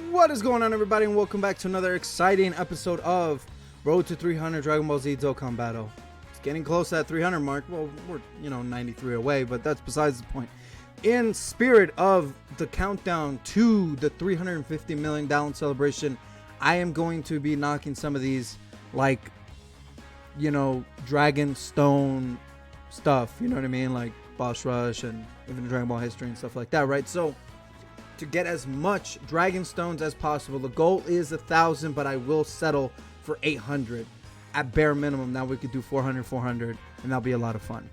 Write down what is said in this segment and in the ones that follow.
What is going on, everybody, and welcome back to another exciting episode of Road to 300 Dragon Ball Z Dokkan Battle. It's getting close to that 300 mark. Well, we're 93 away, but that's besides the point. In spirit of the countdown to the 350 million download celebration, I am going to be knocking some of these, like, Dragon Stone stuff. You know what I mean? Like Boss Rush and even Dragon Ball history and stuff like that, right? So, to get as much Dragon Stones as possible. The goal is 1,000, but I will settle for 800 at bare minimum. Now we could do 400, and that'll be a lot of fun.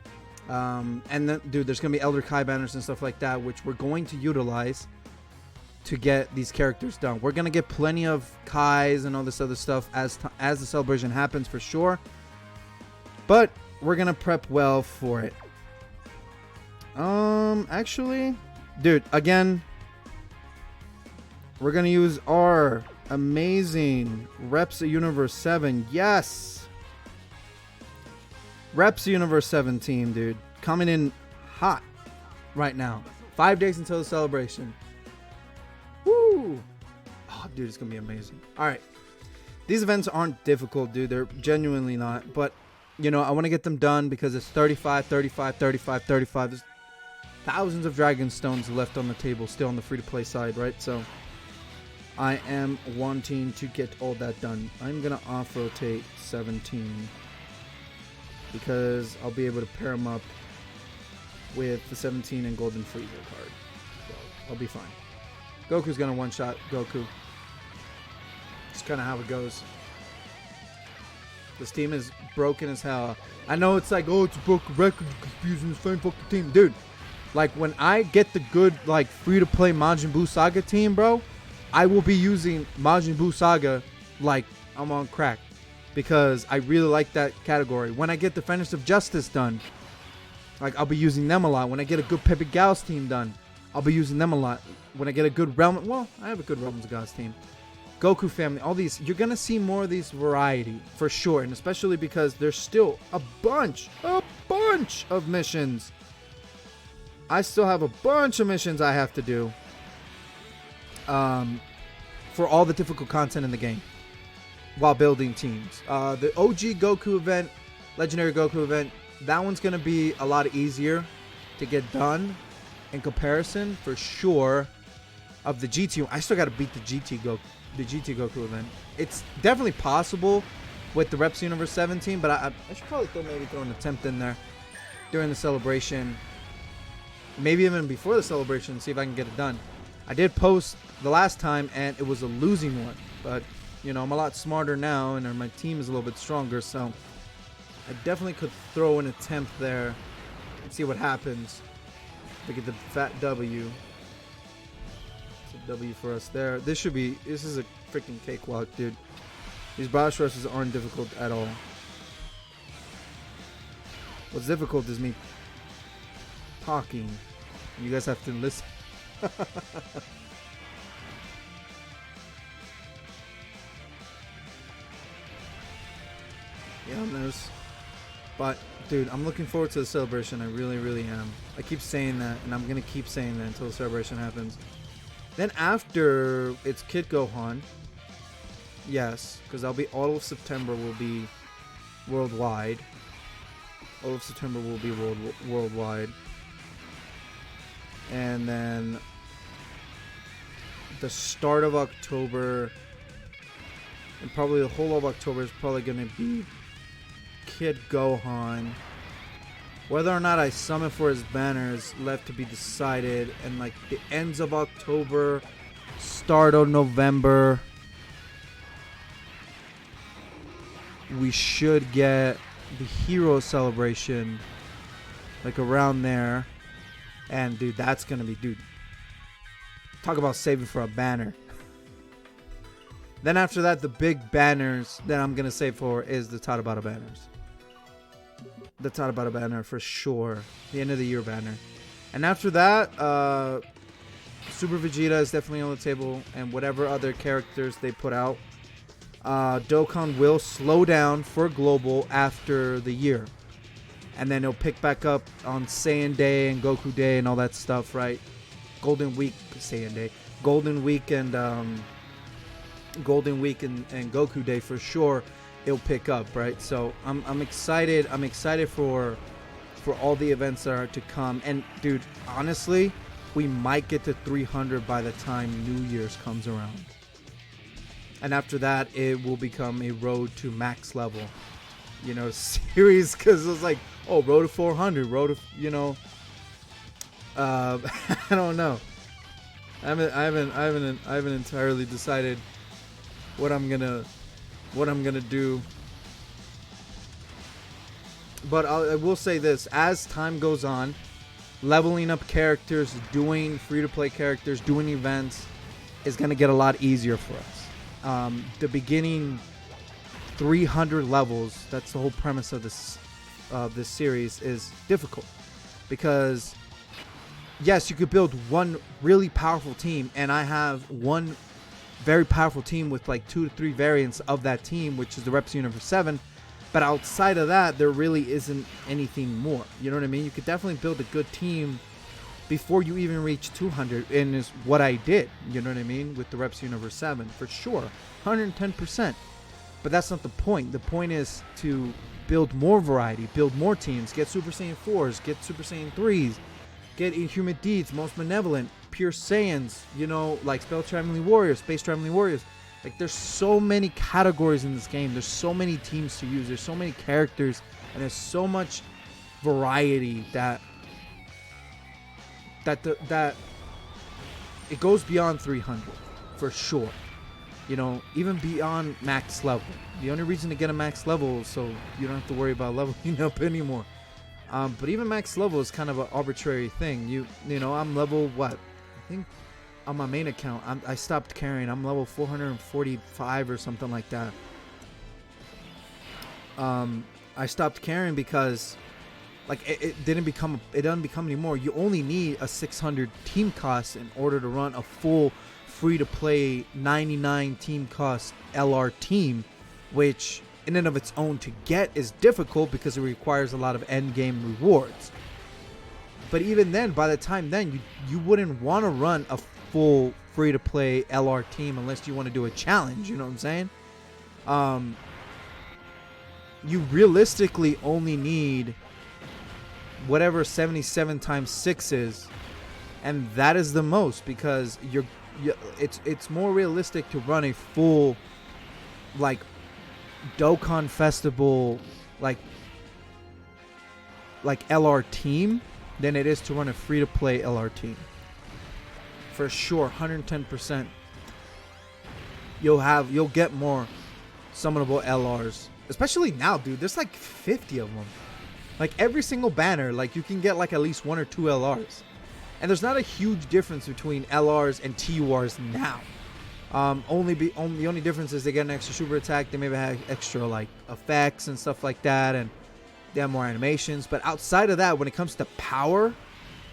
And then, dude, there's gonna be Elder Kai banners and stuff like that, which we're going to utilize to get these characters done. We're gonna get plenty of Kais and all this other stuff as the celebration happens for sure. But we're gonna prep well for it. Actually, dude, again, we're going to use our amazing Reps Universe 7. Yes! Reps Universe 7 team, dude. Coming in hot right now. 5 days until the celebration. Woo! Oh, dude, it's going to be amazing. Alright. These events aren't difficult, dude. They're genuinely not. But, I want to get them done because it's 35. There's thousands of Dragon Stones left on the table still on the free-to-play side, right? So I am wanting to get all that done. I'm going to off-rotate 17 because I'll be able to pair them up with the 17 and Golden Freezer card. So I'll be fine. Goku's going to one-shot Goku. It's kind of how it goes. This team is broken as hell. I know it's like, oh, it's a broken record, confusing the same fucking team. Dude, like when I get the good, like, free-to-play Majin Buu Saga team, bro, I will be using Majin Buu Saga like I'm on crack because I really like that category. When I get Defenders of Justice done, like, I'll be using them a lot. When I get a good Pepe Gauss team done, I'll be using them a lot. When I get a good Realm, well, I have a good Realms of Gods team. Goku family, all these, you're going to see more of these variety for sure. And especially because there's still a bunch of missions. I still have a bunch of missions I have to do. For all the difficult content in the game while building teams. The OG Goku event, Legendary Goku event, that one's going to be a lot easier to get done in comparison for sure of the GT. I still got to beat the GT Goku event. It's definitely possible with the Reps Universe 17, but I should probably maybe throw an attempt in there during the celebration. Maybe even before the celebration, see if I can get it done. I did post the last time and it was a losing one, but I'm a lot smarter now and my team is a little bit stronger, so I definitely could throw an attempt there and see what happens. We get the fat W. It's a W for us there. This is a freaking cakewalk, dude. These boss rushes aren't difficult at all. What's difficult is me talking. You guys have to listen. Yeah, but dude, I'm looking forward to the celebration. I really am. I keep saying that, and I'm gonna keep saying that until the celebration happens. Then after, it's Kid Gohan. Yes, because all of September will be worldwide. All of September will be worldwide. And then the start of October and probably the whole of October is probably going to be Kid Gohan. Whether or not I summon for his banners left to be decided. And like the ends of October, start of November, we should get the hero celebration like around there. And dude, that's gonna be, dude, talk about saving for a banner. Then after that, the big banners that I'm gonna save for is the Tatabata banners. The Tatabata banner for sure. The end of the year banner. And after that, Super Vegeta is definitely on the table, and whatever other characters they put out. Dokkan will slow down for global after the year. And then it'll pick back up on Saiyan Day and Goku Day and all that stuff, right? Golden Week, Saiyan Day, Golden Week and Goku Day for sure. It'll pick up, right? So I'm excited. I'm excited for all the events that are to come. And dude, honestly, we might get to 300 by the time New Year's comes around. And after that, it will become a road to max level, series. Because it's like, oh, road to 400, road to, I don't know. I haven't entirely decided what I'm gonna do. But I will say this: as time goes on, leveling up characters, doing free-to-play characters, doing events is gonna get a lot easier for us. The beginning 300 levels, that's the whole premise of this series, is difficult because yes, you could build one really powerful team, and I have one very powerful team with like 2 to 3 variants of that team, which is the Reps Universe 7. But outside of that, there really isn't anything more. You know what I mean? You could definitely build a good team before you even reach 200, and is what I did. You know what I mean? With the Reps Universe 7, for sure, 110%. But that's not the point. The point is to build more variety, build more teams, get Super Saiyan 4s, get Super Saiyan 3s, get Inhuman Deeds, Most Benevolent, Pure Saiyans, like Spell Traveling Warriors, Space Traveling Warriors. Like, there's so many categories in this game. There's so many teams to use. There's so many characters, and there's so much variety that it goes beyond 300 for sure. Even beyond max level. The only reason to get a max level is so you don't have to worry about leveling up anymore. But even max level is kind of an arbitrary thing. I'm level what? I think on my main account, I stopped carrying. I'm level 445 or something like that. I stopped carrying because, like, it doesn't become anymore. You only need a 600 team cost in order to run a full free-to-play 99 team cost LR team, which in and of its own to get is difficult because it requires a lot of end game rewards. But even then, by the time then, you wouldn't want to run a full free-to-play LR team unless you want to do a challenge, you know what I'm saying? You realistically only need whatever 77 times 6 is, and that is the most, because it's more realistic to run a full, like, Dokkan Festival, like LR team than it is to run a free-to-play LR team. For sure, 110%. You'll get more summonable LRs, especially now, dude. There's like 50 of them. Like, every single banner, like, you can get like at least 1 or 2 LRs, and there's not a huge difference between LRs and TURs now. The only difference is they get an extra super attack. They maybe have extra like effects and stuff like that, and they have more animations. But outside of that, when it comes to power,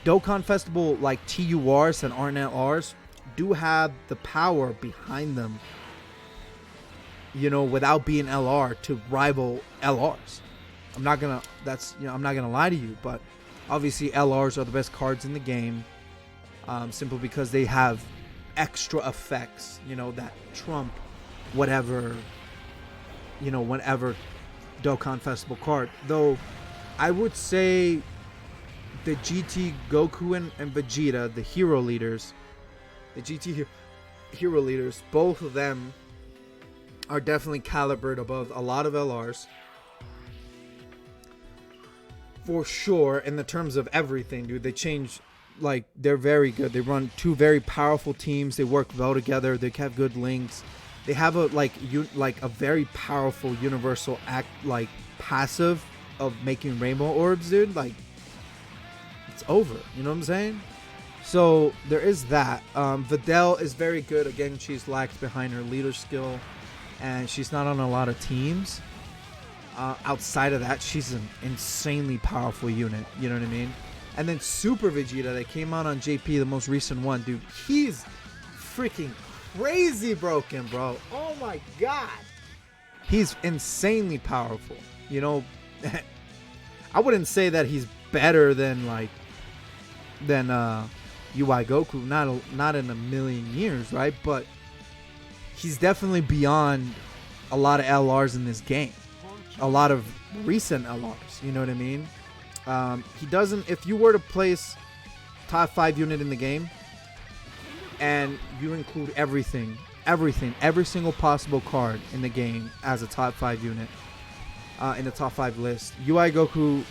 Dokkan Festival like TURs and aren't LRs do have the power behind them, without being LR, to rival LRs. I'm not gonna lie to you, but obviously LRs are the best cards in the game, simply because they have extra effects, that trump whatever Dokkan Festival card. Though I would say the GT Goku and Vegeta, the hero leaders, both of them are definitely calibered above a lot of LRs. For sure, in the terms of everything, dude. They change, like, they're very good. They run 2 very powerful teams. They work well together. They have good links. They have a a very powerful universal passive of making rainbow orbs, dude. Like, it's over. You know what I'm saying? So there is that. Videl is very good. Again, she's lacked behind her leader skill, and she's not on a lot of teams. Outside of that, she's an insanely powerful unit. You know what I mean? And then Super Vegeta that came out on JP, the most recent one, dude. He's freaking crazy broken, bro. Oh my god. He's insanely powerful. I wouldn't say that he's better than UI Goku, not in a million years, right? But he's definitely beyond a lot of LRs in this game. A lot of recent LRs, you know what I mean? He doesn't, if you were to place top 5 unit in the game and you include every single possible card in the game as a top 5 unit in the top 5 list, UI Goku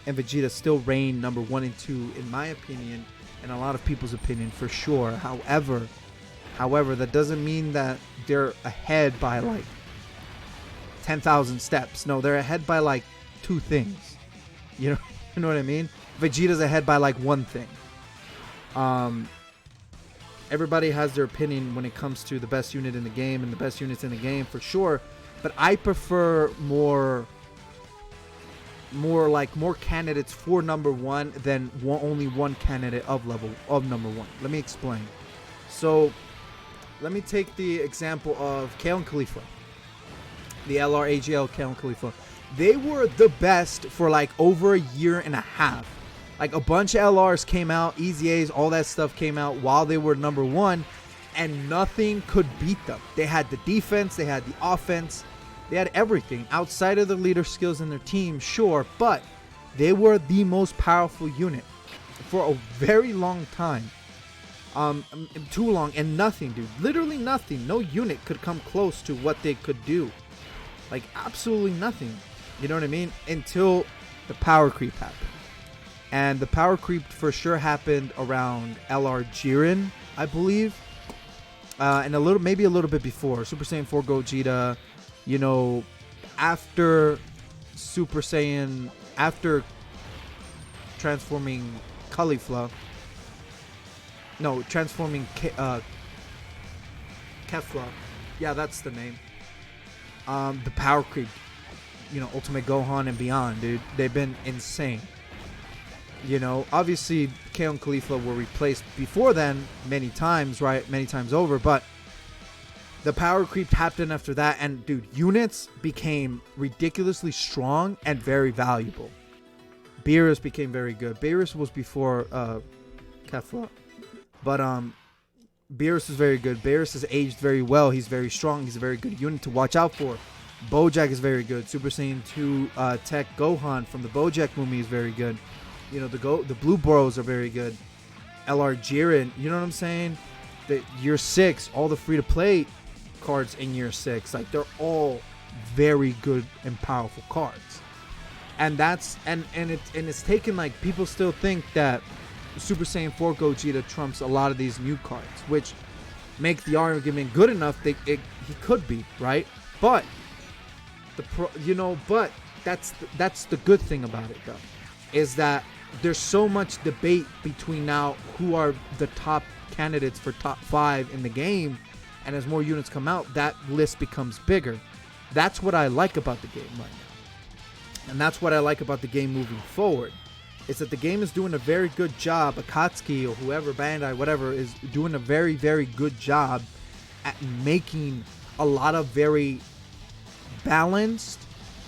and Vegeta still reign number 1 and 2 in my opinion, and a lot of people's opinion for sure. However, that doesn't mean that they're ahead by like 10,000 steps. No, they're ahead by like 2 things. You know what I mean? Vegeta's ahead by like 1 thing. Everybody has their opinion when it comes to the best unit in the game and the best units in the game for sure, but I prefer more candidates for number 1 than only one candidate of number 1. Let me explain. So let me take the example of Kale and Khalifa, the LR AGL Kale and Khalifa. They were the best for like over a year and a half. Like a bunch of LRs came out, Easy A's, all that stuff came out while they were number 1, and nothing could beat them. They had the defense, they had the offense, they had everything outside of the leader skills in their team, sure, but they were the most powerful unit for a very long time. Too long, and nothing, dude. Literally nothing. No unit could come close to what they could do. Like absolutely nothing. You know what I mean? Until the power creep happened. And the power creep for sure happened around LR Jiren, I believe. And maybe a little bit before. Super Saiyan 4 Gogeta, you know, after Super Saiyan, after transforming Caulifla. No, transforming Kefla. Yeah, that's the name. The power creep, you know, Ultimate Gohan and beyond, dude. They've been insane. You know, obviously, Kale and Khalifa were replaced before then many times, right? Many times over, but the power creep happened after that, and dude, units became ridiculously strong and very valuable. Beerus became very good. Beerus was before Kefla, but Beerus is very good. Beerus has aged very well. He's very strong. He's a very good unit to watch out for. Bojack is very good. Super Saiyan 2 Tech Gohan from the Bojack movie is very good. You know, the Blue Bros are very good. LR Jiren, you know what I'm saying? The year 6, all the free-to-play cards in year 6, like they're all very good and powerful cards. And that's it's taken, like, people still think that Super Saiyan 4 Gogeta trumps a lot of these new cards, which make the argument good enough that he could be, right? But but that's the good thing about it, though, is that there's so much debate between now who are the top candidates for top 5 in the game, and as more units come out, that list becomes bigger. That's what I like about the game right now, and that's what I like about the game moving forward. Is that the game is doing a very good job. Akatsuki or whoever, Bandai, whatever, is doing a very, very good job at making a lot of very balanced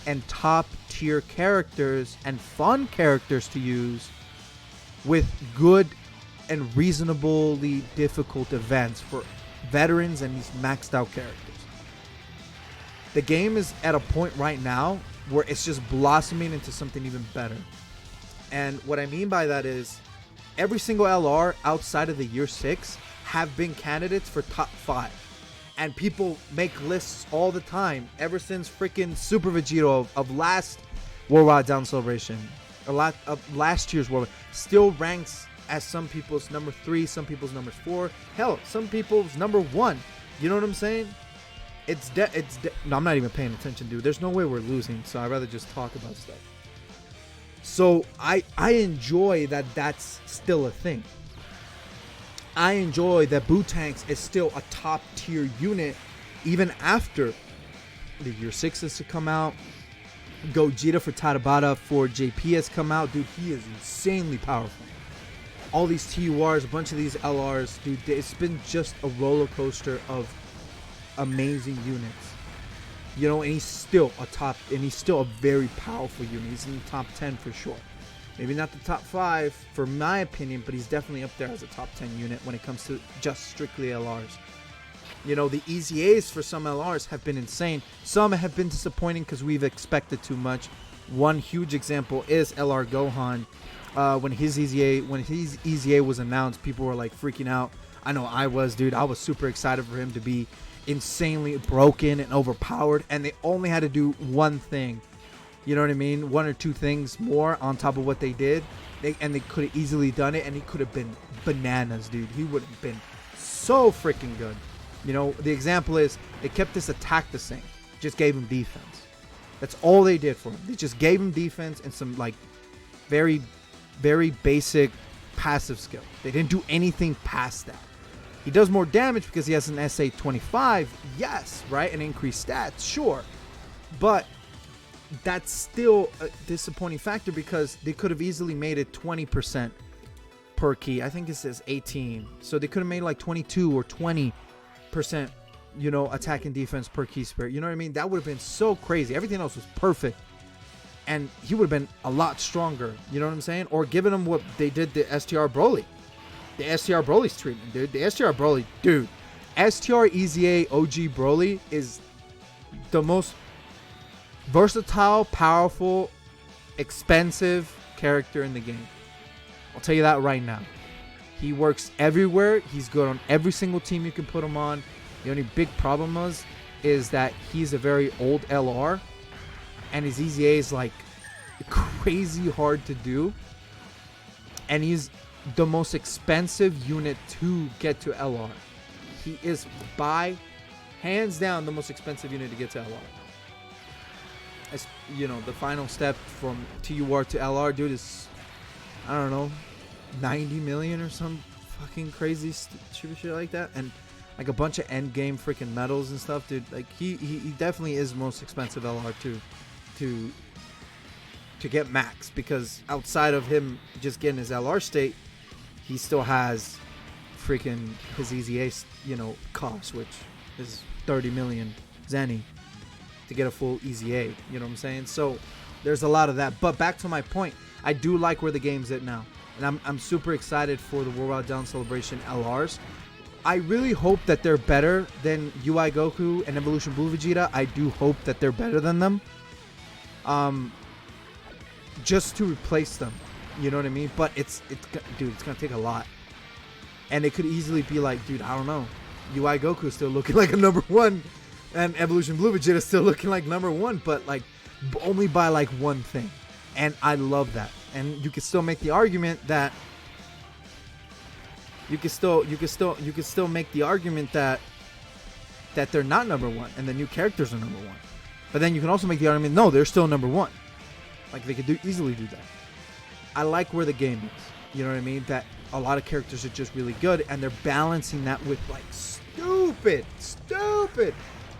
and top tier characters and fun characters to use with good and reasonably difficult events for veterans and these maxed out characters. The game is at a point right now where it's just blossoming into something even better. And what I mean by that is every single LR outside of the year 6 have been candidates for top 5. And people make lists all the time, ever since freaking Super Vegeta of last Worldwide Down Celebration, a lot of last year's World, still ranks as some people's number 3, some people's number 4, hell, some people's number 1. You know what I'm saying? No, I'm not even paying attention, dude. There's no way we're losing, so I'd rather just talk about stuff. So I enjoy that that's still a thing. I enjoy that Bootanks is still a top tier unit even after the year 6 has to come out. Gogeta for Tabata for JP has come out. Dude, he is insanely powerful. All these TURs, a bunch of these LRs, dude, it's been just a roller coaster of amazing units. You know, and he's still a very powerful unit. He's in the top 10 for sure. Maybe not the top 5 for my opinion, but he's definitely up there as a top 10 unit when it comes to just strictly LRs. You know, the easy A's for some LRs have been insane. Some have been disappointing because we've expected too much. One huge example is LR Gohan. When his easy A was announced, people were like freaking out. I know I was, dude. I was super excited for him to be insanely broken and overpowered, and they only had to do one thing. You know what I mean? One or two things more on top of what they did. They could have easily done it, and he could have been bananas, dude. He would have been so freaking good. You know, the example is they kept this attack the same. Just gave him defense. That's all they did for him. They just gave him defense and some, like, very, very basic passive skill. They didn't do anything past that. He does more damage because he has an SA-25, yes, right? And increased stats, sure. But that's still a disappointing factor because they could have easily made it 20% per key. I think it says 18. So they could have made like 22 or 20%, you know, attack and defense per key spirit. You know what I mean? That would have been so crazy. Everything else was perfect. And he would have been a lot stronger. You know what I'm saying? Or giving him what they did to STR Broly. The STR Broly's treatment, dude. The STR Broly, dude. STR EZA OG Broly is the most versatile, powerful, expensive character in the game. I'll tell you that right now. He works everywhere. He's good on every single team you can put him on. The only big problem is that he's a very old LR, and his EZA is like crazy hard to do, and he's the most expensive unit to get to LR. He is by hands down the most expensive unit to get to LR. As you know, the final step from TUR to LR, dude, is, I don't know, 90 million or some fucking crazy shit like that, and like a bunch of end game freaking medals and stuff, dude. Like he definitely is the most expensive LR to get max, because outside of him just getting his LR state, he still has freaking his EZA, you know, cost, which is 30 million Zenny to get a full EZA. You know what I'm saying? So there's a lot of that. But back to my point, I do like where the game's at now, and I'm super excited for the Worldwide Down Celebration LRs. I really hope that they're better than UI Goku and Evolution Blue Vegeta. I do hope that they're better than them. Just to replace them. You know what I mean? But dude, it's gonna take a lot. And it could easily be like, dude, I don't know. UI Goku is still looking like a number 1, and Evolution Blue Vegeta is still looking like number 1, but like only by like one thing. And I love that. And you can still make the argument that you can still make the argument that they're not number 1 and the new characters are number 1. But then you can also make the argument, no, they're still number 1. Like they could easily do that. I like where the game is. You know what I mean? That a lot of characters are just really good, and they're balancing that with like stupid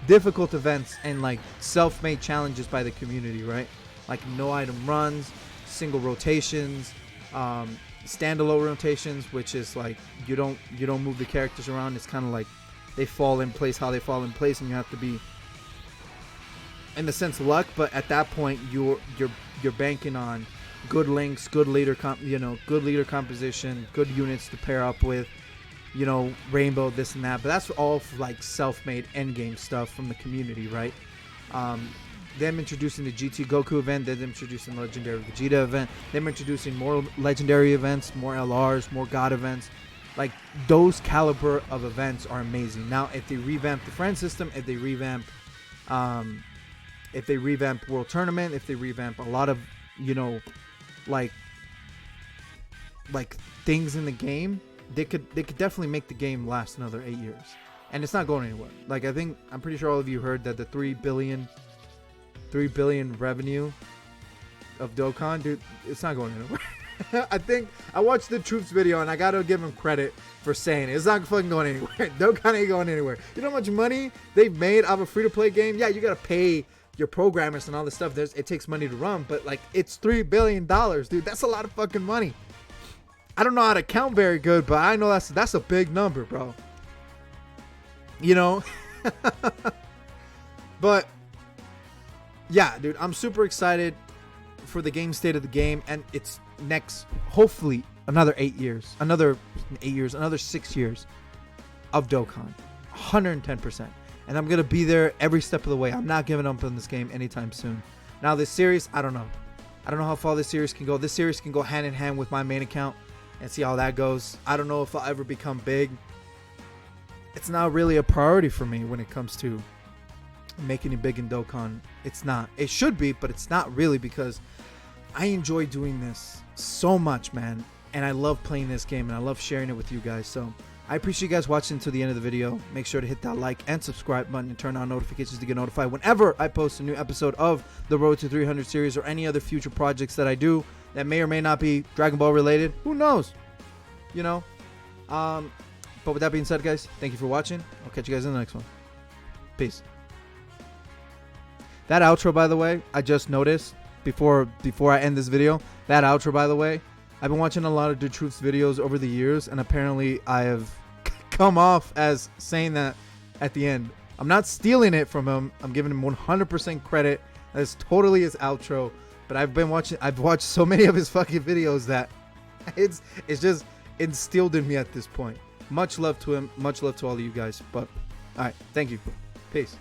difficult events and like self-made challenges by the community, right? Like no item runs, single rotations, standalone rotations, which is like you don't move the characters around. It's kind of like they fall in place how they fall in place, and you have to be, in the sense, luck. But at that point, you're banking on good links, good leader composition, good units to pair up with, you know, rainbow, this and that. But that's all like self-made endgame stuff from the community, right? Them introducing the GT Goku event, them introducing the Legendary Vegeta event, them introducing more legendary events, more LRs, more God events. Like those caliber of events are amazing. Now, if they revamp the friend system, if they revamp World Tournament, if they revamp a lot of, you know, like things in the game, they could definitely make the game last another 8 years, and it's not going anywhere. Like I'm pretty sure all of you heard that the 3 billion revenue of Dokkan, dude, it's not going anywhere. I think I watched the Troops video, and I gotta give him credit for saying it. It's not fucking going anywhere. Dokkan ain't going anywhere. You know how much money they've made out of a free-to-play game? Yeah, you gotta pay your programmers and all this stuff. It takes money to run, but like it's $3 billion, dude. That's a lot of fucking money. I don't know how to count very good, but I know that's a big number, bro. You know? But yeah, dude, I'm super excited for the game state of the game, and it's next, hopefully, another 8 years, another 6 years of Dokkan. 110%. And I'm going to be there every step of the way. I'm not giving up on this game anytime soon. Now, this series, I don't know. I don't know how far this series can go. This series can go hand in hand with my main account and see how that goes. I don't know if I'll ever become big. It's not really a priority for me when it comes to making it big in Dokkan. It's not. It should be, but it's not really, because I enjoy doing this so much, man. And I love playing this game, and I love sharing it with you guys. So I appreciate you guys watching to the end of the video. Make sure to hit that like and subscribe button and turn on notifications to get notified whenever I post a new episode of the Road to 300 series or any other future projects that I do that may or may not be Dragon Ball related. Who knows? You know? But with that being said, guys, thank you for watching. I'll catch you guys in the next one. Peace. That outro, by the way, I just noticed before I end this video. That outro, by the way, I've been watching a lot of The Truth's videos over the years, and apparently I have come off as saying that at the end. I'm not stealing it from him. I'm giving him 100% credit. That's totally his outro. But I've watched so many of his fucking videos that it's just instilled in me at this point. Much love to him. Much love to all of you guys. But all right, thank you. Peace.